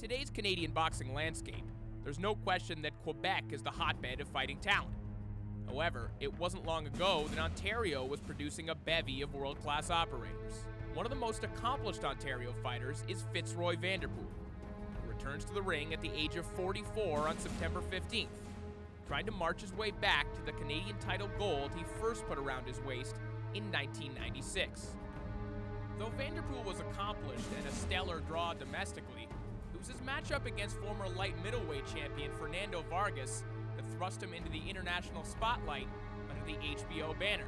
today's Canadian boxing landscape, there's no question that Quebec is the hotbed of fighting talent. However, it wasn't long ago that Ontario was producing a bevy of world-class operators. One of the most accomplished Ontario fighters is Fitz Vanderpool, who returns to the ring at the age of 44 on September 15th, trying to march his way back to the Canadian title gold he first put around his waist in 1996. Though Vanderpool was accomplished and a stellar draw domestically, it was his matchup against former light middleweight champion Fernando Vargas that thrust him into the international spotlight under the HBO banner.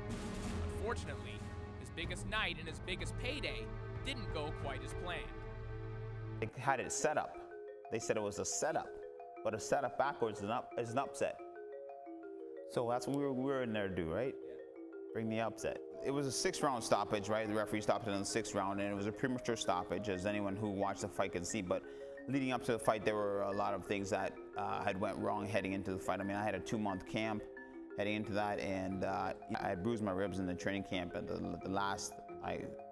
Unfortunately, his biggest night and his biggest payday didn't go quite as planned. They had it set up. They said it was a setup, but a setup backwards is an upset. So that's what we were in there to do, right? Bring the upset. It was a 6-round stoppage, right? The referee stopped it in the 6th round, and it was a premature stoppage, as anyone who watched the fight can see. But leading up to the fight, there were a lot of things that had went wrong heading into the fight. I mean, I had a 2-month camp heading into that, and I had bruised my ribs in the training camp at the last,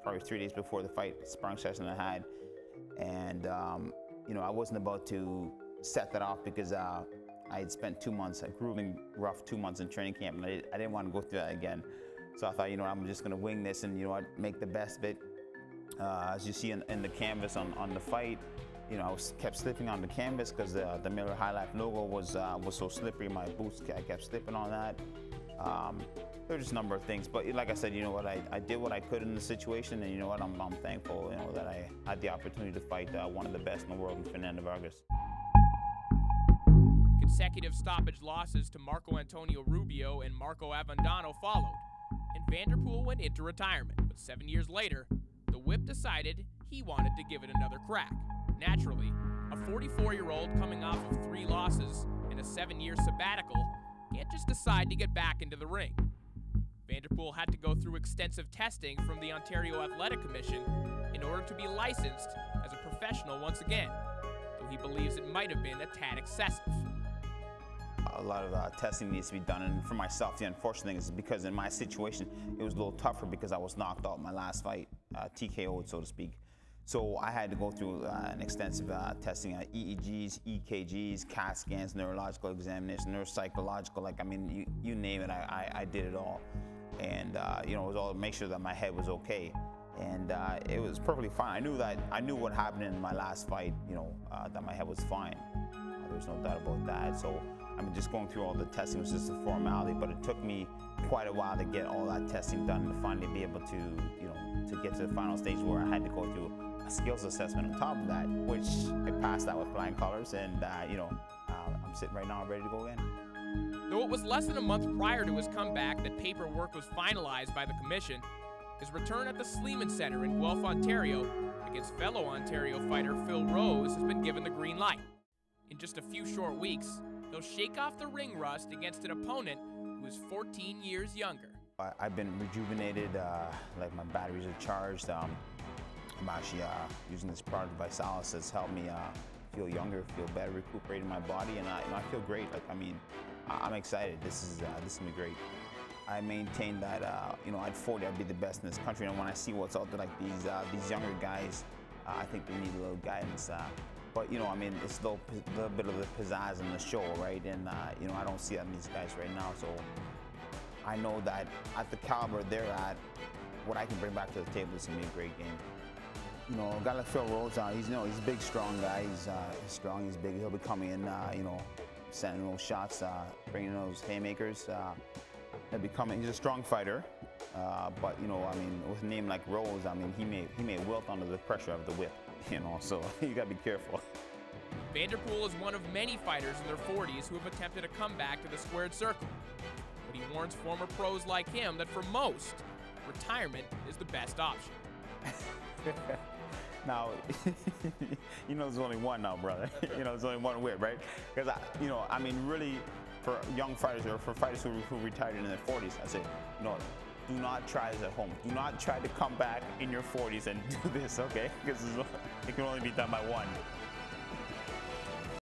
probably 3 days before the fight sparring session I had. And, you know, I wasn't about to set that off because I had spent 2 months, a grueling, rough 2 months in training camp, and I didn't want to go through that again. So I thought, you know, I'm just going to wing this and, you know what, make the best of it. As you see in the canvas on the fight, you know, I kept slipping on the canvas because the Miller High Life logo was so slippery. My boots, I kept slipping on that. There were just a number of things. But like I said, you know what, I did what I could in the situation, and you know what, I'm thankful, you know, that I had the opportunity to fight one of the best in the world, Fernando Vargas. Consecutive stoppage losses to Marco Antonio Rubio and Marco Avendano followed, and Vanderpool went into retirement. But 7 years later, the whip decided he wanted to give it another crack. Naturally, a 44-year-old coming off of 3 losses and a 7-year sabbatical can't just decide to get back into the ring. Vanderpool had to go through extensive testing from the Ontario Athletic Commission in order to be licensed as a professional once again, though he believes it might have been a tad excessive. A lot of testing needs to be done, and for myself, the unfortunate thing is because in my situation, it was a little tougher because I was knocked out in my last fight, TKO'd, so to speak. So I had to go through an extensive testing, EEGs, EKGs, CAT scans, neurological examination, neuropsychological, like, I mean, you name it, I did it all. And, you know, it was all to make sure that my head was okay. And it was perfectly fine. I knew what happened in my last fight, you know, that my head was fine. There's no doubt about that. So, I mean, just going through all the testing was just a formality, but it took me quite a while to get all that testing done and to finally be able to, you know, to get to the final stage where I had to go through a skills assessment on top of that, which I passed that with flying colors, and, you know, I'm sitting right now ready to go in. Though it was less than a month prior to his comeback that paperwork was finalized by the commission, his return at the Sleeman Center in Guelph, Ontario, against fellow Ontario fighter Phil Rose has been given the green light. In just a few short weeks, he'll shake off the ring rust against an opponent who is 14 years younger. I've been rejuvenated, like my batteries are charged. I'm actually using this product by Salas that's helped me feel younger, feel better, recuperating my body, and I feel great. Like, I mean, I'm excited. This is gonna be great. I maintain that, you know, at 40, I'd be the best in this country, and when I see what's out there, like these younger guys, I think they need a little guidance. But, you know, I mean, it's a little bit of the pizzazz in the show, right? And, you know, I don't see that in these guys right now. So I know that at the caliber they're at, what I can bring back to the table is going to be a great game. You know, a guy like Phil Rose, he's a big, strong guy. He's strong, he's big. He'll be coming in, you know, sending those shots, bringing those haymakers. He's a strong fighter. But, you know, I mean, with a name like Rose, I mean, he may wilt under the pressure of the whip. You know, so you gotta be careful. Vanderpool is one of many fighters in their 40s who have attempted a comeback to the squared circle. But he warns former pros like him that for most, retirement is the best option. Now, you know there's only one now, brother. You know, there's only one whip, right? Because, you know, I mean, really, for young fighters or for fighters who retired in their 40s, I say, you know, do not try this at home. Do not try to come back in your 40s and do this, okay? Because it can only be done by one.